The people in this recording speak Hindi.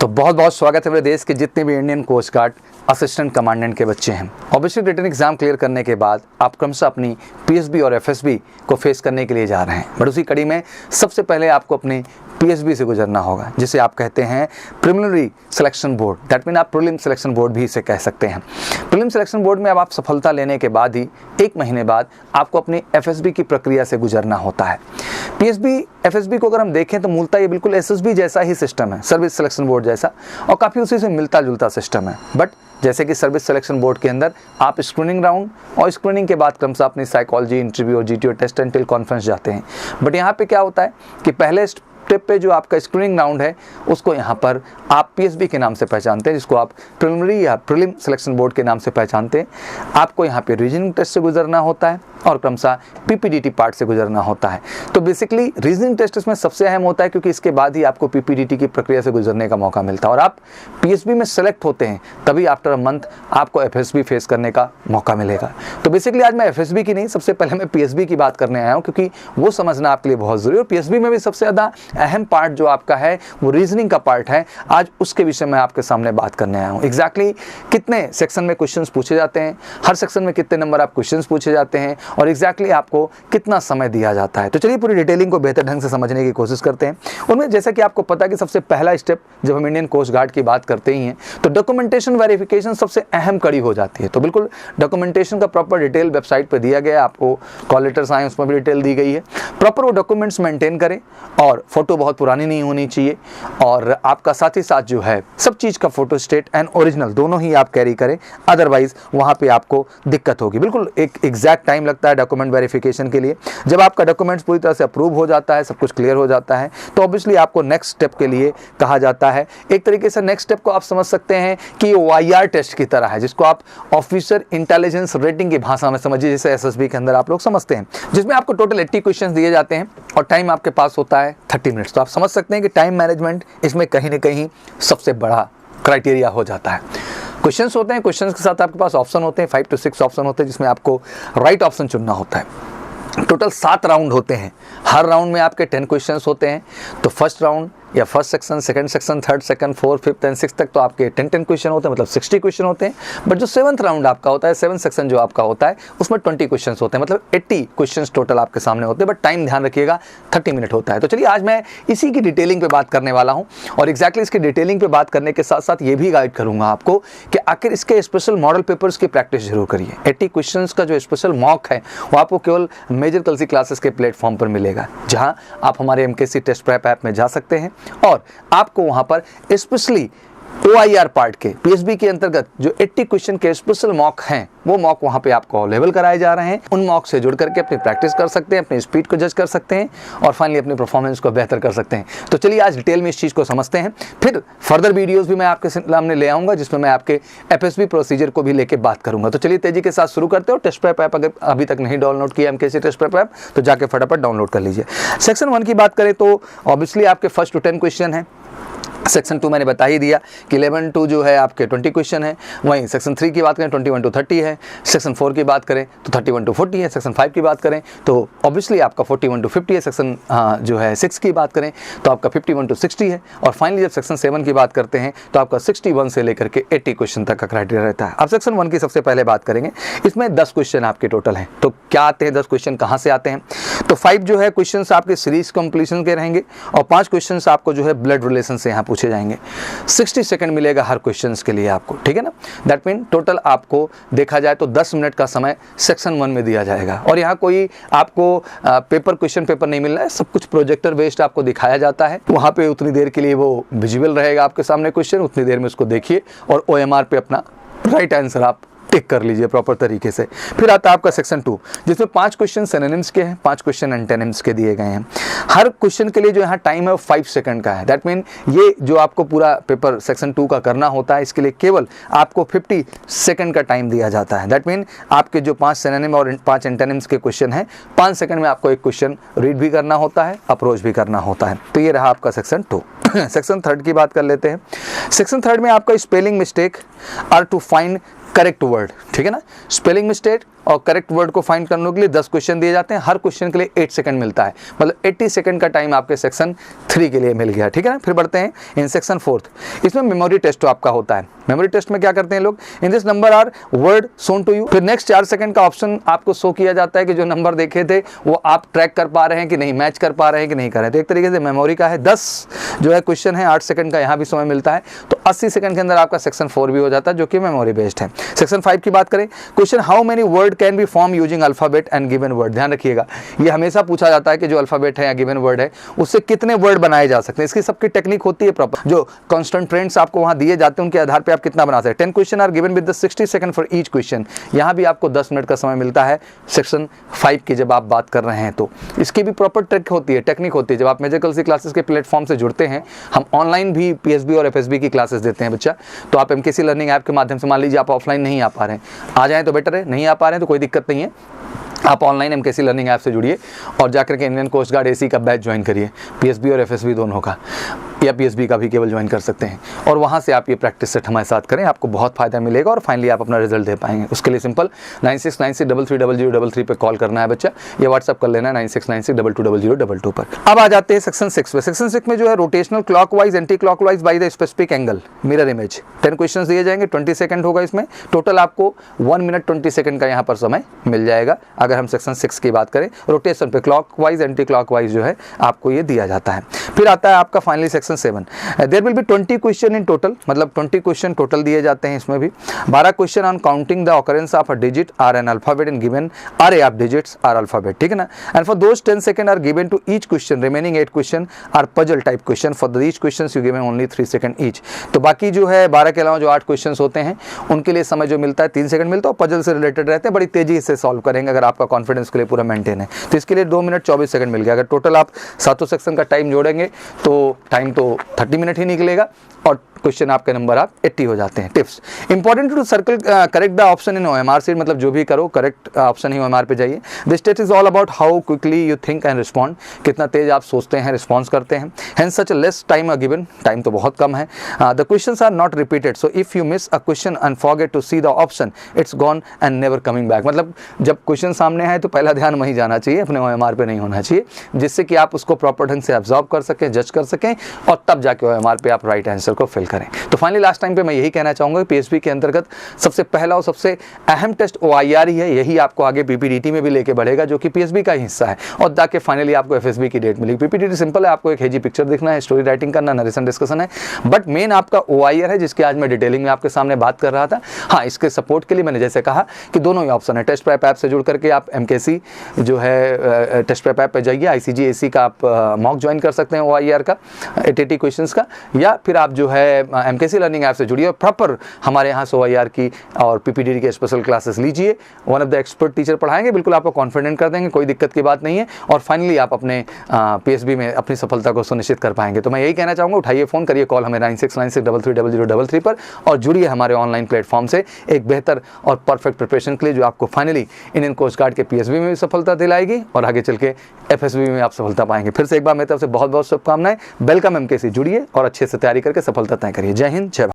तो बहुत बहुत स्वागत है मेरे देश के जितने भी Indian coast guard assistant commandant के बच्चे हैं। ऑब्वियसली रिटन एग्जाम क्लियर करने के बाद आप क्रमशः अपनी पीएसबी और एफएसबी को फेस करने के लिए जा रहे हैं, बट उसी कड़ी में सबसे पहले आपको अपनी पीएसबी से गुजरना होगा, जिसे आप कहते हैं preliminary selection board. That mean आप प्रीलिम सिलेक्शन बोर्ड भी इसे कह सकते हैं। प्रीलिम सिलेक्शन बोर्ड में अब आप सफलता लेने के बाद ही 1 महीने बाद आपको अपनी एफएसबी की प्रक्रिया से गुजरना होता है। पीएसबी एफएसबी को अगर हम देखें तो मूलतः ये बिल्कुल एसएसबी जैसा ही सिस्टम है, सर्विस सिलेक्शन बोर्ड जैसा, और काफ़ी उसी से मिलता जुलता सिस्टम है। बट जैसे कि सर्विस सिलेक्शन बोर्ड के अंदर आप स्क्रीनिंग राउंड और स्क्रीनिंग के बाद क्रमशः अपनी साइकोलॉजी इंटरव्यू और GTO test and tell conference जाते हैं। बट यहाँ पे क्या होता है कि पहले स्टेप पे जो आपका स्क्रीनिंग राउंड है उसको यहाँ पर आप पीएसबी के नाम से पहचानते हैं, जिसको आप प्रिलिमिनरी या प्रीलिम सिलेक्शन बोर्ड के नाम से पहचानते हैं। आपको यहाँ पे रीजनिंग टेस्ट से गुजरना होता है और क्रमशः पीपीडीटी पार्ट से गुजरना होता है। तो बेसिकली रीजनिंग टेस्ट इसमें सबसे अहम होता है, क्योंकि इसके बाद ही आपको पीपीडीटी की प्रक्रिया से गुजरने का मौका मिलता है और आप पीएसबी में सेलेक्ट होते हैं, तभी आफ्टर अ मंथ आपको एफएसबी फेस करने का मौका मिलेगा। तो बेसिकली आज मैं एफएसबी की नहीं, सबसे पहले मैं पीएसबी की बात करने आया हूँ, क्योंकि वो समझना आपके लिए बहुत जरूरी है। और पीएसबी में भी सबसे ज़्यादा अहम पार्ट जो आपका है वो रीजनिंग का पार्ट है। आज उसके विषय में आपके सामने बात करने आया हूँ। एग्जैक्टली कितने सेक्शन में क्वेश्चंस पूछे जाते हैं, हर सेक्शन में कितने नंबर आप क्वेश्चंस पूछे जाते हैं और एग्जैक्टली आपको कितना समय दिया जाता है। तो चलिए पूरी डिटेलिंग को बेहतर ढंग से समझने की कोशिश करते हैं। उनमें जैसा कि आपको पता है कि सबसे पहला स्टेप जब हम इंडियन कोस्ट गार्ड की बात करते ही हैं तो डॉक्यूमेंटेशन वेरिफिकेशन सबसे अहम कड़ी हो जाती है। तो बिल्कुल डॉक्यूमेंटेशन का प्रॉपर डिटेल वेबसाइट पर दिया गया है, आपको कॉल लेटर्स आए उसमें भी डिटेल दी गई है। प्रॉपर वो डॉक्यूमेंट्स मेंटेन करें और फोटो बहुत पुरानी नहीं होनी चाहिए, और आपका साथ ही साथ जो है सब चीज़ का फोटो स्टेट एंड ओरिजिनल दोनों ही आप कैरी करें, अदरवाइज वहाँ पे आपको दिक्कत होगी। बिल्कुल एक एग्जैक्ट टाइम लगता है डॉक्यूमेंट वेरिफिकेशन के लिए। जब आपका डॉक्यूमेंट्स पूरी तरह से अप्रूव हो जाता है, सब कुछ क्लियर हो जाता है, तो ऑब्वियसली आपको नेक्स्ट स्टेप के लिए कहा जाता है। एक तरीके से नेक्स्ट स्टेप को आप समझ सकते हैं कि ये वाईआर टेस्ट की तरह है, जिसको आप ऑफिसर इंटेलिजेंस रेटिंग की भाषा में समझिए, जैसे एसएसबी के अंदर आप लोग समझते हैं, जिसमें आपको टोटल 80 क्वेश्चन दिए जाते हैं और टाइम आपके पास होता है 30 मिनट्स। तो आप समझ सकते हैं कि टाइम मैनेजमेंट इसमें कहीं ना कहीं सबसे बड़ा क्राइटेरिया हो जाता है। क्वेश्चंस होते हैं, क्वेश्चंस के साथ आपके पास ऑप्शन होते हैं, 5 to 6 ऑप्शन होते हैं, जिसमें आपको राइट ऑप्शन चुनना होता है। टोटल 7 राउंड होते हैं, हर राउंड में आपके 10 क्वेश्चंस होते हैं। तो फर्स्ट राउंड या first section, second section, third second, fourth, fifth and six तक तो आपके 10 क्वेश्चन होते हैं, मतलब 60 क्वेश्चन होते हैं। बट जो 7th राउंड आपका होता है, 7th सेक्शन जो आपका होता है, उसमें 20 क्वेश्चन होते हैं, मतलब 80 क्वेश्चन टोटल आपके सामने होते हैं। बट टाइम ध्यान रखिएगा 30 मिनट होता है। तो चलिए आज मैं इसी की डिटेलिंग पे बात करने वाला हूँ, और एक्जैक्टली इसकी डिटेलिंग पे बात करने के साथ साथ ये भी गाइड करूँगा आपको कि आखिर इसके स्पेशल मॉडल पेपर्स की प्रैक्टिस जरूर करिए। 80 क्वेश्चन का जो स्पेशल मॉक है वो आपको केवल मेजर कलसी क्लासेस के प्लेटफॉर्म पर मिलेगा, जहाँ आप हमारे एमकेसी टेस्ट प्रेप ऐप में जा सकते हैं और आपको वहां पर स्पेशली OIR पार्ट के पीएसबी के अंतर्गत जो 80 क्वेश्चन के स्पेशल मॉक हैं, वो मॉक वहां पे आपको अवेलेबल कराए जा रहे हैं। उन मॉक से जुड़ करके अपनी प्रैक्टिस कर सकते हैं, अपनी स्पीड को जज कर सकते हैं और फाइनली अपनी परफॉर्मेंस को बेहतर कर सकते हैं। तो चलिए आज डिटेल में इस चीज़ को समझते हैं, फिर फर्दर वीडियोस भी मैं आपके सामने ले आऊँगा, जिसमें मैं आपके एफएसबी प्रोसीजर को भी लेके बात करूँगा। तो चलिए तेजी के साथ शुरू करते हैं। और टेस्ट प्रेप ऐप अगर अभी तक नहीं डाउनलोड किया एमकेसी टेस्ट प्रेप ऐप, तो जाके फटाफट डाउनलोड कर लीजिए। सेक्शन 1 की बात करें तो ऑब्वियसली आपके फर्स्ट to 10 क्वेश्चन है। सेक्शन 2 मैंने बता ही दिया कि 11 to जो है आपके 20 क्वेश्चन है। वहीं सेक्शन 3 की बात करें 21 to 30 है। सेक्शन 4 की बात करें तो 31 to 40 है। सेक्शन 5 की बात करें तो ऑब्वियसली आपका 41 to 50 है। सेक्शन जो है 6 की बात करें तो आपका 51 to 60 है। और फाइनली जब सेक्शन 7 की बात करते हैं तो आपका 61 से लेकर के 80 क्वेश्चन तक का क्राइटेरिया रहता है। अब सेक्शन 1 की सबसे पहले बात करेंगे। इसमें 10 क्वेश्चन आपके टोटल हैं। तो क्या आते हैं 10 क्वेश्चन, कहाँ से आते हैं? तो 5 जो है क्वेश्चन आपके सीरीज कंप्लीशन के रहेंगे और 5 क्वेश्चन आपको जो है ब्लड रिलेशन से यहाँ पूछे जाएंगे। 60 सेकंड मिलेगा हर क्वेश्चन के लिए आपको, ठीक है ना। दैट मीन टोटल आपको देखा जाए तो 10 मिनट का समय सेक्शन 1 में दिया जाएगा। और यहाँ कोई आपको क्वेश्चन पेपर नहीं मिलना है, सब कुछ प्रोजेक्टर बेस्ड आपको दिखाया जाता है। वहाँ पे उतनी देर के लिए वो विजुअल रहेगा आपके सामने क्वेश्चन, उतनी देर में उसको देखिए और OMR पे अपना राइट आंसर आप टिक कर लीजिए प्रॉपर तरीके से। फिर आता है आपका सेक्शन 2, जिसमें 5 क्वेश्चन सिनोनिम्स के हैं, 5 क्वेश्चन एंटोनिम्स के दिए गए हैं। हर क्वेश्चन के लिए जो यहाँ टाइम है वो 5 सेकंड का है। दैट मीन ये जो आपको पूरा पेपर सेक्शन 2 का करना होता है, इसके लिए केवल आपको 50 सेकंड का टाइम दिया जाता है। दैट मीन आपके जो 5 सिनोनिम और 5 एंटोनिम्स के क्वेश्चन हैं, 5 सेकंड में आपको एक क्वेश्चन रीड भी करना होता है, अप्रोच भी करना होता है। तो ये रहा आपका सेक्शन 2। सेक्शन 3 की बात कर लेते हैं। सेक्शन 3 में आपका spelling mistake are to find correct word, ठीक है ना। स्पेलिंग मिस्टेक और करेक्ट वर्ड को फाइंड करने के लिए 10 क्वेश्चन दिए जाते हैं, हर क्वेश्चन के लिए 8 सेकंड मिलता है, मतलब 80 सेकंड का टाइम आपके सेक्शन 3 के लिए मिल गया, ठीक है ना। फिर बढ़ते हैं इन सेक्शन 4, इसमें मेमोरी टेस्ट आपका होता है। मेमोरी टेस्ट में क्या करते हैं लोग, in this number are word shown to you, फिर नेक्स्ट 4 सेकंड का ऑप्शन आपको शो किया जाता है कि जो नंबर देखे थे वो आप ट्रैक कर पा रहे हैं कि नहीं, मैच कर पा रहे हैं कि नहीं कर रहे हैं। तो एक तरीके से मेमोरी का है। 10 जो है क्वेश्चन है, 8 सेकंड का यहाँ भी समय मिलता है, तो 80 सेकंड के अंदर आपका सेक्शन 4 भी हो जाता है, जो कि मेमोरी बेस्ड है। सेक्शन 5 की बात करें, question how many word can be form using alphabet and given word. ध्यान रखिएगा, ये हमेशा पूछा जाता है कि जो अल्फाबेट है या गिवन वर्ड है उससे कितने वर्ड बनाए जा सकते हैं। इसकी सबकी टेक्निक होती है प्रॉपर, जो कॉन्स्टेंट्रेंट्स आपको वहाँ दिए जाते हैं उनके आधार पर आप कितना बना सकते हैं। 10 question are given with the 60 second for each question, यहाँ भी आपको 10 मिनट का समय मिलता है सेक्शन 5 की जब आप बात कर रहे हैं। तो इसकी भी प्रॉपर ट्रिक होती है, टेक्निक होती है। जब आप मेजर कलसी क्लासेस के प्लेटफॉर्म से जुड़ते हैं, हम ऑनलाइन भी पीएसबी और एफएसबी की क्लासेस देते हैं बच्चा, तो आप एमकेसी लर्निंग ऐप के माध्यम से, मान लीजिए आप ऑफलाइन नहीं आ पा रहे हैं, आ जाएं तो बेटर है, नहीं आ पा रहे हैं तो कोई दिक्कत नहीं है, आप ऑनलाइन एमकेसी लर्निंग ऐप से जुड़िए और जाकर के इंडियन कोस्ट गार्ड एसी का बैच ज्वाइन करिए, पीएसबी और एफएसबी दोनों का, या पीएसबी का भी केवल ज्वाइन कर सकते हैं, और वहाँ से आप ये प्रैक्टिस सेट हमारे साथ करें, आपको बहुत फायदा मिलेगा और फाइनली आप अपना रिजल्ट दे पाएंगे। उसके लिए सिंपल 9696330033 पे कॉल करना है बच्चा, ये व्हाट्सअप कर लेना है 9696220022 पर। अब आ जाते हैं सेक्शन 6 पे। सेक्शन 6 में जो है rotational clockwise anti clockwise by the specific angle mirror image. 10 question दिए जाएंगे, 20 सेकंड होगा इसमें, टोटल आपको 1 मिनट 20 सेकंड का यहाँ पर समय मिल जाएगा। अगर हम सेक्शन 6 की बात करें, रोटेशन पे क्लॉकवाइज एंटी क्लॉकवाइज जो है आपको ये दिया जाता है। फिर आता है आपका finally section 7, there will be 20 question in total, मतलब 20 क्वेश्चन टोटल दिए जाते हैं इसमें भी। 12 question on counting the occurrence of a digit or an alphabet in given array of digits or alphabet, ठीक है ना। And for those 10 second are given to each question, remaining 8 question are puzzle type question, for each question you given only 3 second each. तो बाकी जो है 12 के अलावा जो 8 क्वेश्चन होते हैं उनके लिए समय जो मिलता है 3 सेकंड मिलता है, और पजल से रिलेटेड रहते हैं, बड़ी तेजी से सॉल्व करेंगे अगर आपका कॉन्फिडेंस के लिए पूरा मेंटेन है। तो इसके लिए 2 मिनट 24 सेकंड मिल गया। अगर टोटल आप 7 सेक्शन का टाइम जोड़ेंगे तो टाइम तो 30 मिनट ही निकलेगा, और क्वेश्चन आपके नंबर आप 80 हो जाते हैं। Tips, important to circle correct the option in OMR sheet, मतलब जो भी करो करेक्ट ऑप्शन ही ओएमआर पे जाइए। This test is all about how quickly you think and respond, कितना तेज आप सोचते हैं, रिस्पॉन्स करते हैं। Hence such less time a given, time तो बहुत कम है। The questions are not repeated, so if you miss a question and forget to see the option it's gone and never coming back, मतलब जब क्वेश्चन सामने है तो पहला ध्यान वहीं जाना चाहिए, अपने ओएमआर पे नहीं होना चाहिए, जिससे कि आप उसको प्रॉपर ढंग से ऑब्जर्व कर सकें, जज कर सकें, और तब जाके ओएमआर पे आप राइट आंसर को फिल करें। तो फाइनली लास्ट टाइम पे मैं यही कहना चाहूँगा कि पीएसबी के अंतर्गत सबसे पहला और सबसे अहम टेस्ट ओआईआर ही है, यही आपको आगे पीपीडीटी में भी लेके बढ़ेगा, जो कि पीएसबी का ही हिस्सा है, और जाके फाइनली आपको एफएसबी की डेट मिलेगी। पीपीडीटी सिंपल है, आपको एक हेजी पिक्चर दिखना है, स्टोरी राइटिंग करना, नरेशन डिस्कशन है, बट मेन आपका ओआईआर है, जिसकी आज मैं डिटेलिंग में आपके सामने बात कर रहा था। हाँ, इसके सपोर्ट के लिए मैंने जैसे कहा कि दोनों ही ऑप्शन है, टेस्ट प्रेप ऐप से जुड़ करके आप एमकेसी जो है टेस्ट प्रेप ऐप पे जाइए, आईसीजी एसी का आप मॉक ज्वाइन कर सकते हैं ओआईआर का 80 क्वेश्चंस का, या फिर आप जो है एमकेसी लर्निंग ऐप से जुड़िए और प्रॉपर हमारे यहाँ से ओआईआर की और पीपीडीटी के स्पेशल क्लासेस लीजिए। One of the expert teacher पढ़ाएंगे, बिल्कुल आपको कॉन्फिडेंट कर देंगे, कोई दिक्कत की बात नहीं है, और फाइनली आप अपने पीएसबी में अपनी सफलता को सुनिश्चित कर पाएंगे। तो मैं यही कहना चाहूँगा, उठाइए फ़ोन, करिए कॉल हमें 9696330033 पर, और जुड़िए हमारे ऑनलाइन प्लेटफॉर्म से एक बेहतर और परफेक्ट प्रिपरेशन के लिए, जो आपको फाइनली इंडियन कोस्ट गार्ड के पीएसबी में भी सफलता दिलाएगी और आगे चल के एफएसबी में आप सफलता पाएंगे। फिर से एक बार मेरी तरफ से बहुत बहुत शुभकामनाएं। वेलकम एमकेसी, जुड़िए और अच्छे से तैयारी करके सफलता तय करिए। जय हिंद, जय भारत।